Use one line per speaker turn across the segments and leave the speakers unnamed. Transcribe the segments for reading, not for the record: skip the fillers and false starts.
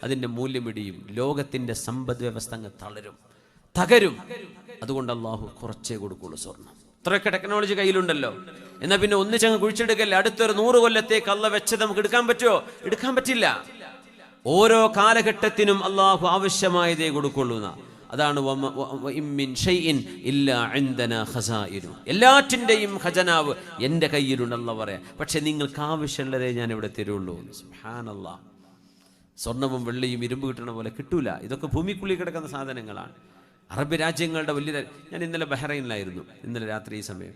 അതിൻ്റെ മൂല്യമിടിയും. ലോകത്തിൻ്റെ സമ്പദ് വ്യവസ്ഥ അങ്ങ് തകരും. അതുകൊണ്ട് അള്ളാഹു കുറച്ചേ കൊടുക്കുള്ളൂ സ്വർണം. ഇത്രയൊക്കെ ടെക്നോളജി കയ്യിലുണ്ടല്ലോ, എന്നാൽ പിന്നെ ഒന്നിച്ചങ്ങ് കുഴിച്ചെടുക്കല്ലേ. അടുത്തൊരു 100 കൊല്ലത്തേക്ക് അള്ള വെച്ചത് നമുക്ക് എടുക്കാൻ പറ്റുമോ? എടുക്കാൻ പറ്റില്ല. ഓരോ കാലഘട്ടത്തിനും അള്ളാഹു ആവശ്യമായതേ കൊടുക്കുള്ളൂ. അതാണ് എല്ലാറ്റിൻ്റെയും ഖജനാവ് എൻ്റെ കയ്യിലുണ്ടെന്ന് പറയാം. പക്ഷെ നിങ്ങൾക്ക് ആവശ്യമുള്ളതേ ഞാൻ ഇവിടെ തരുള്ളൂ. സുബ്ഹാനല്ലാഹ്. സ്വർണവും വെള്ളിയും ഇരുമ്പ് കിട്ടണ പോലെ കിട്ടൂല. ഇതൊക്കെ ഭൂമിക്കുള്ളിൽ കിടക്കുന്ന സാധനങ്ങളാണ്. അറബ് രാജ്യങ്ങളുടെ ഞാൻ ഇന്നലെ ബഹ്റൈനിലായിരുന്നു. ഇന്നലെ രാത്രി ഈ സമയം.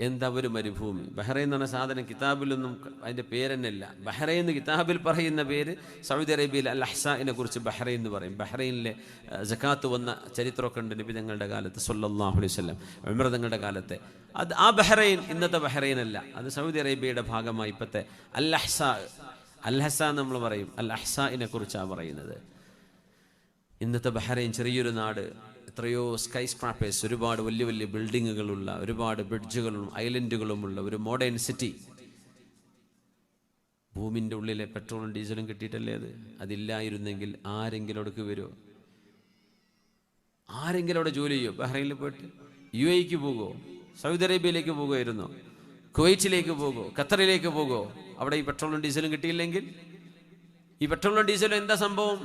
എന്താ ഒരു മരുഭൂമി. ബഹ്റൈൻ എന്ന് പറഞ്ഞ സാധനം കിതാബിലൊന്നും അതിൻ്റെ പേര് തന്നെ ഇല്ല. ബഹ്റൈൻ എന്ന് കിതാബിൽ പറയുന്ന പേര്, സൗദി അറേബ്യയിൽ അൽ അഹ്സാഇനെ കുറിച്ച് ബഹ്റൈൻ എന്ന് പറയും. ബഹ്റൈനിലെ സകാത്ത് വന്ന ചരിത്രമൊക്കെ ഉണ്ട് നബി തങ്ങളുടെ കാലത്ത് സല്ലല്ലാഹു അലൈഹി വസല്ലം, ഉമർ തങ്ങളുടെ കാലത്തെ. ആ ബഹ്റൈൻ ഇന്നത്തെ ബഹ്റൈൻ അല്ല, അത് സൗദി അറേബ്യയുടെ ഭാഗമായി ഇപ്പോഴത്തെ അൽ അഹ്സാ നമ്മൾ പറയും. അൽ അഹ്സാഇനെ കുറിച്ചാണ് പറയുന്നത്. ഇന്നത്തെ ബഹ്റൈൻ ചെറിയൊരു നാട്, എത്രയോ സ്കൈ സ്ക്രാപ്പേഴ്സ്, ഒരുപാട് വലിയ വലിയ ബിൽഡിങ്ങുകളുള്ള, ഒരുപാട് ബ്രിഡ്ജുകളും ഐലൻഡുകളുമുള്ള ഒരു മോഡേൺ സിറ്റി. ഭൂമിൻ്റെ ഉള്ളിലെ പെട്രോളും ഡീസലും കിട്ടിയിട്ടല്ലേ അത്. അതില്ലായിരുന്നെങ്കിൽ ആരെങ്കിലും അവിടേക്ക് വരുമോ? ആരെങ്കിലും അവിടെ ജോലി ചെയ്യുമോ? ബഹ്റൈനിൽ പോയിട്ട് UAE പോകുമോ? സൗദി അറേബ്യയിലേക്ക് പോകുമായിരുന്നോ? കുവൈറ്റിലേക്ക് പോകുമോ? ഖത്തറിലേക്ക് പോകുമോ? അവിടെ ഈ പെട്രോളും ഡീസലും കിട്ടിയില്ലെങ്കിൽ? ഈ പെട്രോളും ഡീസലും എന്താ സംഭവം?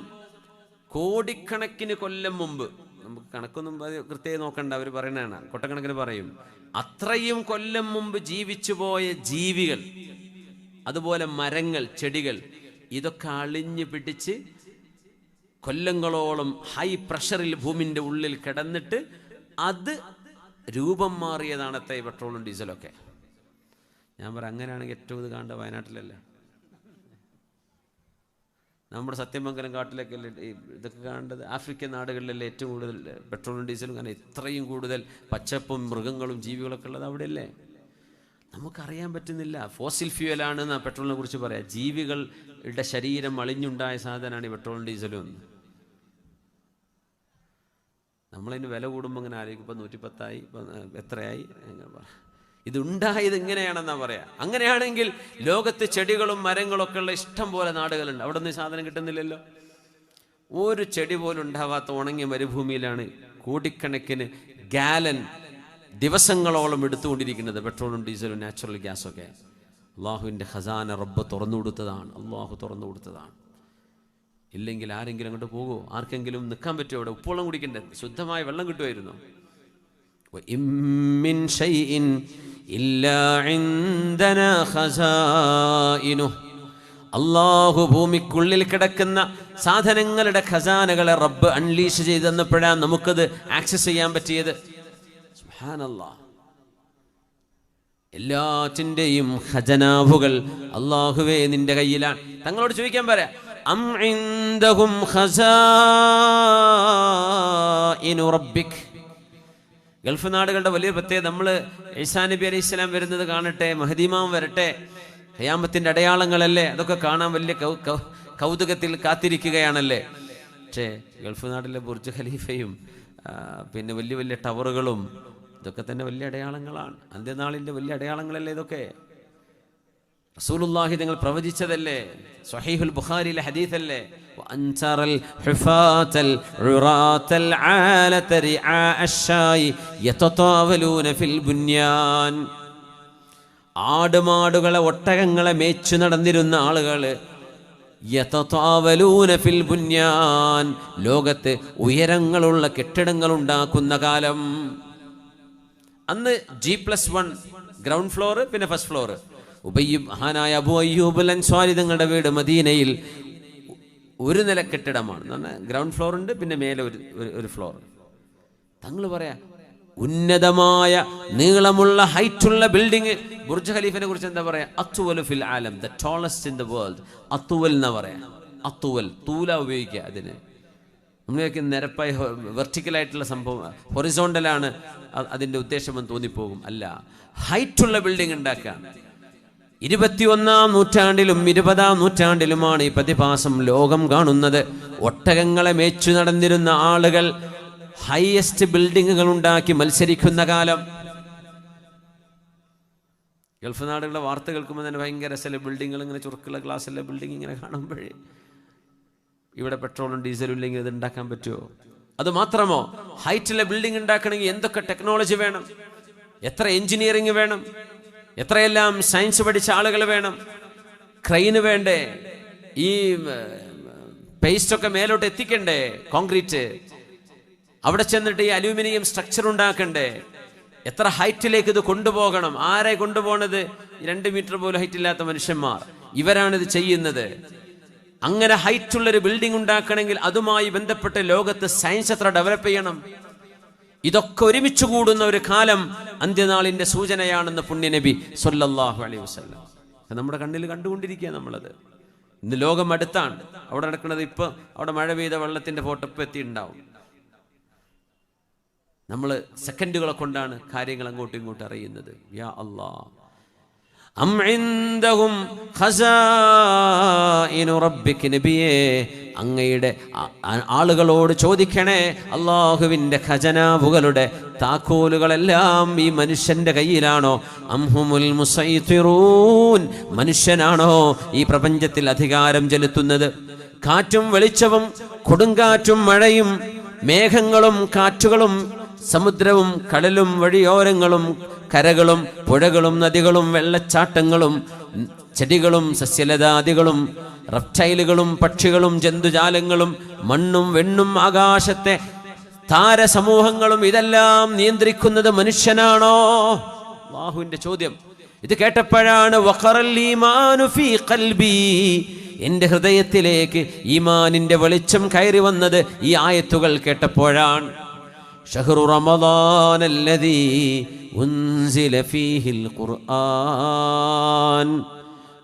കോടിക്കണക്കിന് കൊല്ലം മുമ്പ്, നമുക്ക് കണക്കൊന്നും കൃത്യമായി നോക്കണ്ട, അവർ പറയണതാണ്, കൊട്ടക്കണക്കിന് പറയും. അത്രയും കൊല്ലം മുമ്പ് ജീവിച്ചു പോയ ജീവികൾ, അതുപോലെ മരങ്ങൾ, ചെടികൾ, ഇതൊക്കെ അളിഞ്ഞു പിടിച്ച് കൊല്ലങ്ങളോളം ഹൈ പ്രഷറിൽ ഭൂമിൻ്റെ ഉള്ളിൽ കിടന്നിട്ട് അത് രൂപം മാറിയതാണത്തെ ഈ പെട്രോളും ഡീസലൊക്കെ. ഞാൻ പറയാം, അങ്ങനെയാണെങ്കിൽ ഏറ്റവും ഇത് കാണേണ്ട വയനാട്ടിലല്ല, നമ്മുടെ സത്യമംഗലം കാട്ടിലൊക്കെ അല്ലേ ഇതൊക്കെ കാണേണ്ടത്. ആഫ്രിക്കൻ നാടുകളിലല്ലേ ഏറ്റവും കൂടുതൽ പെട്രോളും ഡീസലും. കാരണം ഇത്രയും കൂടുതൽ പച്ചപ്പും മൃഗങ്ങളും ജീവികളൊക്കെ ഉള്ളത് അവിടെയല്ലേ. നമുക്കറിയാൻ പറ്റുന്നില്ല. ഫോസിൽ ഫ്യൂവലാണെന്ന് പെട്രോളിനെ കുറിച്ച് പറയാം. ജീവികളുടെ ശരീരം അളിഞ്ഞുണ്ടായ സാധനമാണ് ഈ പെട്രോളും ഡീസലും. നമ്മളതിന് വില കൂടുമ്പോൾ അങ്ങനെ ആലോചിക്കും, ഇപ്പം 110 ഇപ്പം എത്രയായി, ഇതുണ്ടായത് ഇങ്ങനെയാണെന്നാ പറയാ. അങ്ങനെയാണെങ്കിൽ ലോകത്ത് ചെടികളും മരങ്ങളൊക്കെ ഉള്ള ഇഷ്ടം പോലെ നാടുകളുണ്ട്. അവിടെ നിന്ന് സാധനം കിട്ടുന്നില്ലല്ലോ. ഒരു ചെടി പോലും ഉണ്ടാവാത്ത ഉണങ്ങിയ മരുഭൂമിയിലാണ് കോടിക്കണക്കിന് ഗാലൻ ദിവസങ്ങളോളം എടുത്തുകൊണ്ടിരിക്കുന്നത് പെട്രോളും ഡീസലും നാച്ചുറൽ ഗ്യാസൊക്കെ. അള്ളാഹുവിൻ്റെ ഖസാന റബ്ബ് തുറന്നു കൊടുത്തതാണ്. അള്ളാഹു തുറന്നു കൊടുത്തതാണ്. ഇല്ലെങ്കിൽ ആരെങ്കിലും അങ്ങോട്ട് പോകുമോ? ആർക്കെങ്കിലും നിൽക്കാൻ പറ്റുമോ? അവിടെ ഉപ്പുവെള്ളം കുടിക്കണ്ടേ? ശുദ്ധമായ വെള്ളം കിട്ടുമായിരുന്നു. അള്ളാഹു ഭൂമിക്കുള്ളിൽ കിടക്കുന്ന സാധനങ്ങളുടെ ഖസാനകളെ റബ്ബ് അൺലീഷ് ചെയ്ത് തന്നപ്പോഴാണ് നമുക്കത് ആക്സസ് ചെയ്യാൻ പറ്റിയത്. സുബ്ഹാനല്ലാഹ്. എല്ലാറ്റിൻ്റെയും ഖജനാവുകൾ അള്ളാഹുവേ നിന്റെ കയ്യിലാണ്. തങ്ങളോട് ചോദിക്കാൻ പറയാം, അം ഇൻദഹും ഖസാഇനു റബ്ബിക്. ഗൾഫ് നാടുകളുടെ വലിയ പ്രത്യേകത, നമ്മൾ ഈസാ നബി അലൈഹി സ്വലാം വരുന്നത് കാണട്ടെ, മഹ്ദിമാം വരട്ടെ, ഖിയാമത്തിൻ്റെ അടയാളങ്ങളല്ലേ, അതൊക്കെ കാണാൻ വലിയ കൗതുകത്തിൽ കാത്തിരിക്കുകയാണല്ലേ. പക്ഷേ ഗൾഫ് നാട്ടിലെ ബുർജ് ഖലീഫയും പിന്നെ വലിയ വലിയ ടവറുകളും ഇതൊക്കെ തന്നെ വലിയ അടയാളങ്ങളാണ്. അന്ത്യനാളിൻ്റെ വലിയ അടയാളങ്ങളല്ലേ ഇതൊക്കെ. റസൂലുള്ളാഹി തങ്ങൾ പ്രവചിച്ചതല്ലേ. സ്വഹീഹുൽ ബുഖാരിയിലെ ഹദീസല്ലേ, വഅൻതറൽ ഹുഫാതൽ ഉറാതൽ ആലത റിആ അശ്ശായി യതതാവലൂന ഫിൽ ബുന്യാൻ. ആടുമാടുകളെ ഒട്ടകങ്ങളെ മേച്ചു നടന്നിരുന്ന ആളുകൾ യതതാവലൂന ഫിൽ ബുന്യാൻ, ലോകത്ത് ഉയരങ്ങളുള്ള കെട്ടിടങ്ങൾ ഉണ്ടാക്കുന്ന കാലം. അന്ന് G+1 ഗ്രൗണ്ട് ഫ്ലോർ, പിന്നെ ഫസ്റ്റ് ഫ്ലോർ. മഹാനായ അബൂ അയ്യൂബ് അൽ അൻസ്വാരി തങ്ങളുടെ വീട് മദീനയിൽ ഒരു നില കെട്ടിടമാണ്. എന്ന് പറഞ്ഞാൽ ഗ്രൗണ്ട് ഫ്ലോർ ഉണ്ട്, പിന്നെ മേലെ ഒരു ഫ്ലോർ. തങ്ങൾ പറയാ, ഉന്നതമായ നീളമുള്ള ഹൈറ്റുള്ള ബിൽഡിങ്. ബുർജ് ഖലീഫിനെ കുറിച്ച് എന്താ പറയാ? അത്വൽ ഫിൽ ആലം, the tallest in the world. അത്വൽ എന്നാ പറയാ. അത്വൽ, തൂല ഉപയോഗിക്കുക അതിന്. നമ്മളൊക്കെ നിരപ്പായി വെർട്ടിക്കലായിട്ടുള്ള സംഭവം, ഹൊറിസോണ്ടലാണ് അതിൻ്റെ ഉദ്ദേശമെന്ന് തോന്നിപ്പോകും. അല്ല, ഹൈറ്റുള്ള ബിൽഡിംഗ് ഉണ്ടാക്കുക. 21-ാം നൂറ്റാണ്ടിലും 20-ാം നൂറ്റാണ്ടിലുമാണ് ഈ പ്രതിഭാസം ലോകം കാണുന്നത്. ഒട്ടകങ്ങളെ മേച്ചു നടന്നിരുന്ന ആളുകൾ ഹൈയസ്റ്റ് ബിൽഡിങ്ങുകൾ ഉണ്ടാക്കി മത്സരിക്കുന്ന കാലം. ഗൾഫ് നാടുകളുടെ വാർത്ത കേൾക്കുമ്പോൾ തന്നെ ഭയങ്കര രസമല്ലേ. ബിൽഡിങ്ങുകൾ ഇങ്ങനെ ചുരുക്കുള്ള ഗ്ലാസ്സുള്ള ബിൽഡിംഗ് ഇങ്ങനെ കാണുമ്പോഴേ ഇവിടെ പെട്രോളും ഡീസലും ഇല്ലെങ്കിൽ ഇത് ഉണ്ടാക്കാൻ പറ്റുമോ? അത് മാത്രമോ, ഹൈറ്റിലെ ബിൽഡിംഗ് ഉണ്ടാക്കണമെങ്കിൽ എന്തൊക്കെ ടെക്നോളജി വേണം, എത്ര എഞ്ചിനീയറിംഗ് വേണം, എത്രയെല്ലാം സയൻസ് പഠിച്ച ആളുകൾ വേണം, ക്രെയിന് വേണ്ടേ, ഈ പേസ്റ്റൊക്കെ മേലോട്ട് എത്തിക്കണ്ടേ, കോൺക്രീറ്റ് അവിടെ ചെന്നിട്ട് ഈ അലൂമിനിയം സ്ട്രക്ചർ ഉണ്ടാക്കണ്ടേ, എത്ര ഹൈറ്റിലേക്ക് ഇത് കൊണ്ടുപോകണം, ആരെ കൊണ്ടുപോകണത്? 2 മീറ്റർ പോലും ഹൈറ്റ് ഇല്ലാത്ത മനുഷ്യന്മാർ, ഇവരാണിത് ചെയ്യുന്നത്. അങ്ങനെ ഹൈറ്റുള്ളൊരു ബിൽഡിംഗ് ഉണ്ടാക്കണമെങ്കിൽ അതുമായി ബന്ധപ്പെട്ട് ലോകത്ത് സയൻസ് എത്ര ഡെവലപ്പ് ചെയ്യണം. ഇതൊക്കെ ഒരുമിച്ച് കൂടുന്ന ഒരു കാലം അന്ത്യനാളിന്റെ സൂചനയാണെന്ന് പുണ്യനബി സ്വല്ലല്ലാഹു അലൈഹി വസല്ലം നമ്മുടെ കണ്ണിൽ കണ്ടുകൊണ്ടിരിക്കുക. നമ്മളത് ഇന്ന് ലോകം അടുത്താണ്. അവിടെ നടക്കുന്നത് ഇപ്പൊ അവിടെ മഴ പെയ്ത വെള്ളത്തിന്റെ ഫോട്ടോ ഇപ്പം എത്തിയിട്ടുണ്ടാവും. നമ്മൾ സെക്കൻഡുകളെ കൊണ്ടാണ് കാര്യങ്ങൾ അങ്ങോട്ടും ഇങ്ങോട്ടും അറിയുന്നത്. യാ അല്ലാഹ്, അം ഇൻദഹും ഖസാഇനു റബ്ബിക, നബിയേ അങ്ങയുടെ ആളുകളോട് ചോദിക്കണേ, അല്ലാഹുവിൻ്റെ ഖജനാവുകളുടെ താക്കോലുകളെല്ലാം ഈ മനുഷ്യന്റെ കയ്യിലാണോ? അംഹുമുൽ മുസൈത്തിറൂൻ, മനുഷ്യനാണോ ഈ പ്രപഞ്ചത്തിൽ അധികാരം ചെലുത്തുന്നത്? കാറ്റും വെളിച്ചവും കൊടുങ്കാറ്റും മഴയും മേഘങ്ങളും കാറ്റുകളും സമുദ്രവും കടലും വഴിയോരങ്ങളും കരകളും പുഴകളും നദികളും വെള്ളച്ചാട്ടങ്ങളും ചെടികളും സസ്യലതാദികളും റെപ്റ്റൈലുകളും പക്ഷികളും ജന്തുജാലങ്ങളും മണ്ണും വെണ്ണും ആകാശത്തെ താരസമൂഹങ്ങളും ഇതെല്ലാം നിയന്ത്രിക്കുന്നത് മനുഷ്യനാണോ? അല്ലാഹുവിന്റെ ചോദ്യം. ഇത് കേട്ടപ്പോഴാണ് വഖറൽ ഈമാനു ഫീ ഖൽബി, എൻ്റെ ഹൃദയത്തിലേക്ക് ഈമാനിന്റെ വെളിച്ചം കയറി വന്നത് ഈ ആയത്തുകൾ കേട്ടപ്പോഴാണ്. ഷഹ്റു റമളാനല്ലദീ ഉൻസില ഫീഹിൽ ഖുർആൻ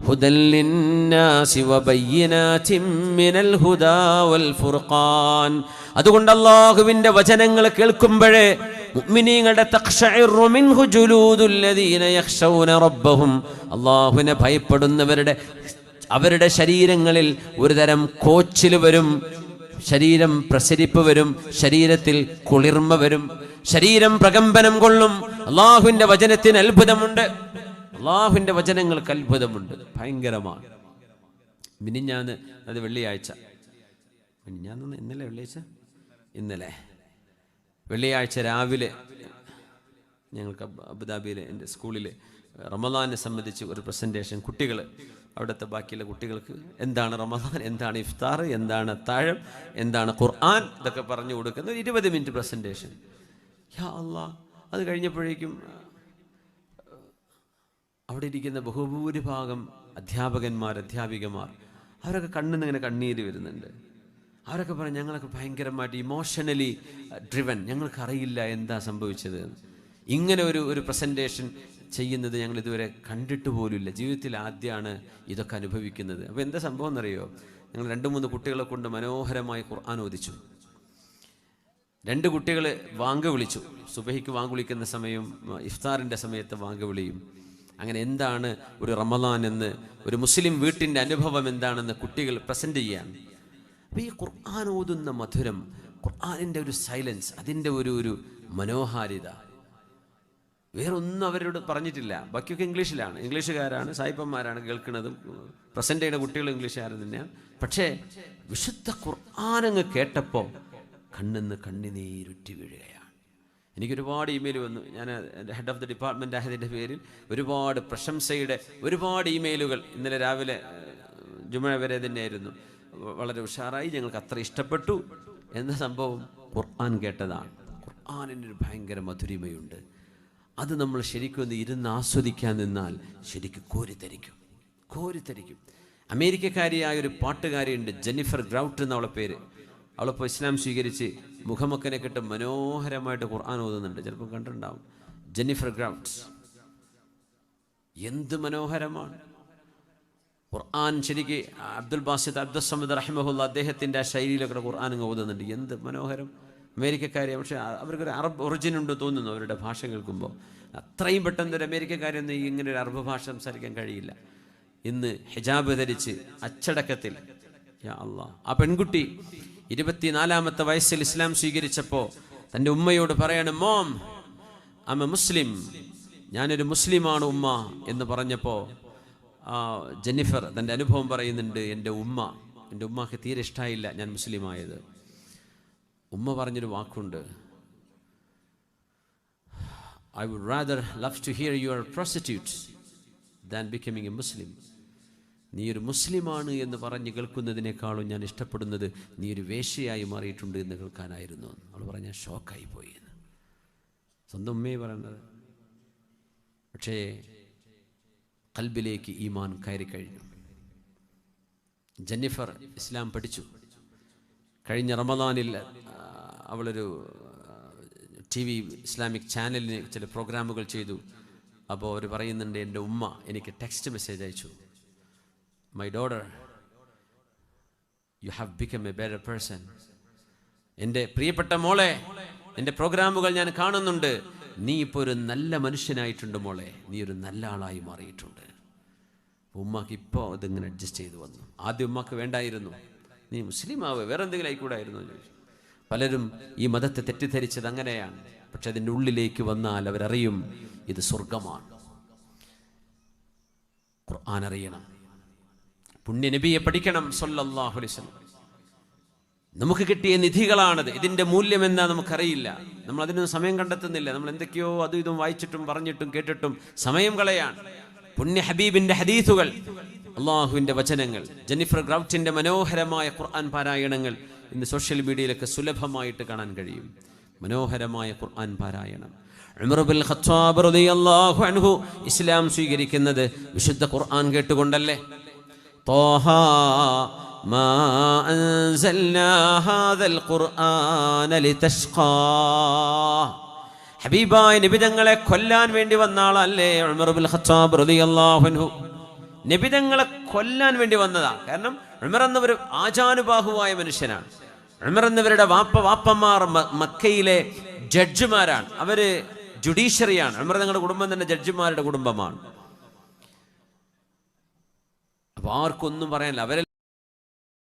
ഹുദൽ ലിന്നാസി വബയ്യിനാതിൻ മിനൽ ഹുദാ വൽ ഫുർഖാൻ. അതുകൊണ്ട് അല്ലാഹുവിൻ്റെ വചനങ്ങൾ കേൾക്കുമ്പോഴേ മുഅ്മിനീങ്ങളുടെ തഖ്ശഇറു മിൻഹു ജുലൂദുൽ ലദീന യഖ്ശൗന റബ്ബഹും, അല്ലാഹുവിനെ ഭയപ്പെടുന്നവരുടെ അവരുടെ ശരീരങ്ങളിൽ ഒരുതരം കോച്ചിൽ വരും, ശരീരം പ്രസരിപ്പ് വരും, ശരീരത്തിൽ കുളിർമ വരും, ശരീരം പ്രകമ്പനം കൊള്ളും. അള്ളാഹുവിന്റെ വചനത്തിന് അത്ഭുതമുണ്ട്, അള്ളാഹുവിന്റെ വചനങ്ങൾക്ക് അത്ഭുതമുണ്ട്, ഭയങ്കരമാണ്. മിനിഞ്ഞാന്ന്, അത് വെള്ളിയാഴ്ച, ഇന്നലെ വെള്ളിയാഴ്ച, ഇന്നലെ വെള്ളിയാഴ്ച രാവിലെ ഞങ്ങൾക്ക് അബുദാബിയിലെ എൻ്റെ സ്കൂളിൽ റമദാനെ സംബന്ധിച്ച് ഒരു പ്രസൻറ്റേഷൻ, കുട്ടികൾ അവിടുത്തെ ബാക്കിയുള്ള കുട്ടികൾക്ക് എന്താണ് റമദാൻ, എന്താണ് ഇഫ്താർ, എന്താണ് അത്താഴം, എന്താണ് ഖുർആൻ, ഇതൊക്കെ പറഞ്ഞു കൊടുക്കുന്ന ഒരു 20 മിനിറ്റ് പ്രസൻറ്റേഷൻ. യാ അല്ലാഹ്, അത് കഴിഞ്ഞപ്പോഴേക്കും അവിടെ ഇരിക്കുന്ന ബഹുഭൂരിഭാഗം അധ്യാപികമാർ അവരൊക്കെ കണ്ണിൽ നിന്ന് ഇങ്ങനെ കണ്ണീര് വരുന്നുണ്ട്. അവരൊക്കെ പറഞ്ഞു ഞങ്ങളൊക്കെ ഭയങ്കരമായിട്ട് ഇമോഷണലി ഡ്രിവൻ, ഞങ്ങൾക്കറിയില്ല എന്താ സംഭവിച്ചത്. ഇങ്ങനെ ഒരു പ്രസൻറ്റേഷൻ ചെയ്യുന്നത് ഞങ്ങൾ ഇതുവരെ കണ്ടിട്ട് പോലുമില്ല, ജീവിതത്തിൽ ആദ്യമാണ് ഇതൊക്കെ അനുഭവിക്കുന്നത്. അപ്പോൾ എന്താ സംഭവം എന്നറിയോ? ഞങ്ങൾ 2-3 കുട്ടികളെ കൊണ്ട് മനോഹരമായി ഖുർആൻ ഓദിച്ചു. 2 കുട്ടികൾ വാങ്ക് വിളിച്ചു. സുബഹിക്ക് വാങ്ക് വിളിക്കുന്ന സമയം, ഇഫ്താറിൻ്റെ സമയത്ത് വാങ്ക് വിളിയും. അങ്ങനെ എന്താണ് ഒരു റമദാൻ എന്ന്, ഒരു മുസ്ലിം വീട്ടിൻ്റെ അനുഭവം എന്താണെന്ന് കുട്ടികൾ പ്രസൻറ്റ് ചെയ്യാണ്. അപ്പോൾ ഈ ഖുർആൻ ഓതുന്ന മധുരം, ഖുർആനിൻ്റെ ഒരു സൈലൻസ്, അതിൻ്റെ ഒരു മനോഹാരിത വേറൊന്നും അവരോട് പറഞ്ഞിട്ടില്ല. ബാക്കിയൊക്കെ ഇംഗ്ലീഷിലാണ്, ഇംഗ്ലീഷുകാരാണ്, സായിപ്പന്മാരാണ് കേൾക്കുന്നതും, പ്രസൻറ്റ് ചെയ്യുന്ന കുട്ടികൾ ഇംഗ്ലീഷുകാരൻ തന്നെയാണ്. പക്ഷേ വിശുദ്ധ ഖുർആനങ്ങ് കേട്ടപ്പോൾ കണ്ണിന്ന് കണ്ണുനീരുറ്റി വീഴുകയാണ്. എനിക്കൊരുപാട് ഇമെയിൽ വന്നു. ഞാൻ ഹെഡ് ഓഫ് ദി ഡിപ്പാർട്ട്മെൻ്റ് ആയതിൻ്റെ പേരിൽ ഒരുപാട് പ്രശംസയുടെ ഒരുപാട് ഇമെയിലുകൾ. ഇന്നലെ രാവിലെ ജുമുഅ വരെ തന്നെയായിരുന്നു. വളരെ ഉഷാറായി, ഞങ്ങൾക്ക് അത്ര ഇഷ്ടപ്പെട്ടു എന്ന സംഭവം ഖുർആൻ കേട്ടതാണ്. ഖുർആനിനൊരു ഭയങ്കര മധുരിമയുണ്ട്. അത് നമ്മൾ ശരിക്കും ഒന്ന് ഇരുന്ന് ആസ്വദിക്കാൻ നിന്നാൽ ശരിക്കും കോരിത്തരിക്കും. അമേരിക്കക്കാരിയായ ഒരു പാട്ടുകാരിയുണ്ട്, ജെന്നിഫർ ഗ്രൗട്ട് എന്നവളെ പേര്. അവളിപ്പോൾ ഇസ്ലാം സ്വീകരിച്ച് മുഖമക്കനെ കെട്ട് മനോഹരമായിട്ട് ഖുർആൻ ഓതുന്നുണ്ട്. ചിലപ്പോൾ കണ്ടിട്ടുണ്ടാവും. ജെന്നിഫർ ഗ്രൗട്ട് എന്ത് മനോഹരമാണ് ഖുർആൻ. ശരിക്ക് അബ്ദുൽ ബാസിത്ത് അബ്ദുൽ സമദ് റഹിമഹുല്ല അദ്ദേഹത്തിൻ്റെ ആ ശൈലിയിലൊക്കെ ഖുർആൻ ഓതുന്നുണ്ട്. എന്ത് മനോഹരം. അമേരിക്കക്കാരെ, പക്ഷേ അവർക്കൊരു അറബ് ഒറിജിൻ ഉണ്ട് തോന്നുന്നു അവരുടെ ഭാഷ കേൾക്കുമ്പോൾ. അത്രയും പെട്ടെന്ന് ഒരു അമേരിക്കക്കാരൊന്നും ഇങ്ങനെ ഒരു അറബ് ഭാഷ സംസാരിക്കാൻ കഴിയില്ല. ഇന്ന് ഹിജാബ് ധരിച്ച് അച്ചടക്കത്തിൽ, യാ അല്ലാഹ്, ആ പെൺകുട്ടി 24-ാമത്തെ വയസ്സിൽ ഇസ്ലാം സ്വീകരിച്ചപ്പോൾ തൻ്റെ ഉമ്മയോട് പറയാണ്, മോം ഐ എ മുസ്ലിം, ഞാനൊരു മുസ്ലിമാണ് ഉമ്മ എന്ന് പറഞ്ഞപ്പോൾ ജെന്നിഫർ തൻ്റെ അനുഭവം പറയുന്നുണ്ട്. എൻ്റെ ഉമ്മ എൻ്റെ ഉമ്മാക്ക് തീരെ ഇഷ്ടമായില്ല ഞാൻ മുസ്ലിമായത്. ഉമ്മ പറഞ്ഞൊരു വാക്കുണ്ട്, I would rather love to hear you are a prostitute than becoming a Muslim. നീ ഒരു മുസ്ലിമാണ് എന്ന് പറഞ്ഞ് കേൾക്കുന്നതിനേക്കാളും ഞാൻ ഇഷ്ടപ്പെടുന്നത് നീ ഒരു വേശ്യയായി മാറിയിട്ടുണ്ട് എന്ന് കേൾക്കാനായിരുന്നു. അവൾ പറഞ്ഞ ഷോക്കായി പോയി എന്ന്. സ്വന്തം ഉമ്മയെ പറയുന്നത്. പക്ഷേ ഖൽബിലേക്ക് ഈമാൻ കയറി കഴിഞ്ഞു. ജെന്നിഫർ ഇസ്ലാം പഠിച്ചു. കഴിഞ്ഞ റമദാനിൽ അവളൊരു TV ഇസ്ലാമിക് ചാനലിന് ചില പ്രോഗ്രാമുകൾ ചെയ്തു. അപ്പോൾ അവർ പറയുന്നുണ്ട്, എൻ്റെ ഉമ്മ എനിക്ക് ടെക്സ്റ്റ് മെസ്സേജ് അയച്ചു, my daughter you have become A better person. എൻ്റെ പ്രിയപ്പെട്ട മോളെ, എൻ്റെ പ്രോഗ്രാമുകൾ ഞാൻ കാണുന്നുണ്ട്, നീ ഇപ്പോൾ ഒരു നല്ല മനുഷ്യനായിട്ടുണ്ട് മോളെ, നീ ഒരു നല്ല ആളായി മാറിയിട്ടുണ്ട്. ഉമ്മാക്ക് ഇപ്പോൾ ഇതിങ്ങനെ അഡ്ജസ്റ്റ് ചെയ്ത് വന്നു. ആദ്യം ഉമ്മാക്ക് വേണ്ടായിരുന്നു, നീ മുസ്ലിം ആവുക, വേറെ എന്തെങ്കിലും ആയിക്കൂടായിരുന്നു എന്ന് ചോദിച്ചു. പലരും ഈ മതത്തെ തെറ്റിദ്ധരിച്ചത് അങ്ങനെയാണ്. പക്ഷെ അതിൻ്റെ ഉള്ളിലേക്ക് വന്നാൽ അവരറിയും ഇത് സ്വർഗമാണ്. ഖുർആൻ അറിയണം, പുണ്യ നബിയെ പഠിക്കണം സല്ലല്ലാഹു അലൈഹി വസല്ലം. നമുക്ക് കിട്ടിയ നിധികളാണത്. ഇതിൻ്റെ മൂല്യം എന്താ നമുക്കറിയില്ല. നമ്മൾ അതിനൊന്നും സമയം കണ്ടെത്തുന്നില്ല. നമ്മൾ എന്തൊക്കെയോ അതും ഇതും വായിച്ചിട്ടും പറഞ്ഞിട്ടും കേട്ടിട്ടും സമയം കളയാണ്. പുണ്യ ഹബീബിൻ്റെ ഹദീസുകൾ, അള്ളാഹുവിൻ്റെ വചനങ്ങൾ, ജെന്നിഫർ ഗ്രൗറ്റിൻ്റെ മനോഹരമായ ഖുർആൻ പാരായണങ്ങൾ ഇന്ന് സോഷ്യൽ മീഡിയയിലൊക്കെ സുലഭമായിട്ട് കാണാൻ കഴിയും. മനോഹരമായ ഖുർആൻ പാരായണം. ഉമർ ഇബ്നുൽ ഖത്താബ് റളിയല്ലാഹു അൻഹു ഇസ്ലാം സ്വീകരിക്കുന്നത് വിശുദ്ധ ഖുർആൻ കേട്ടുകൊണ്ടല്ലേ. ത്വാഹ മാ അൻസൽനാ ഹാദൽ ഖുർആന ലിതശ്ഖാ. ഹബീബായ നബി തങ്ങളെ കൊല്ലാൻ വേണ്ടി വന്ന ആളല്ലേ ഉമർ ഇബ്നുൽ ഖത്താബ് റളിയല്ലാഹു അൻഹു. നബി തങ്ങളെ കൊല്ലാൻ വേണ്ടി വന്നതാണ്. കാരണം ഉമർ എന്നവർ ആജാനുബാഹുവായ മനുഷ്യനാണ്. ഉമർ എന്നവരുടെ വാപ്പമാർ മക്കയിലെ ജഡ്ജിമാരാണ്. അവര് ജുഡീഷ്യറിയാണ്. ഉമർ തങ്ങളുടെ കുടുംബം തന്നെ ജഡ്ജിമാരുടെ കുടുംബമാണ്. അപ്പൊ ആർക്കൊന്നും പറയാനില്ല. അവരെ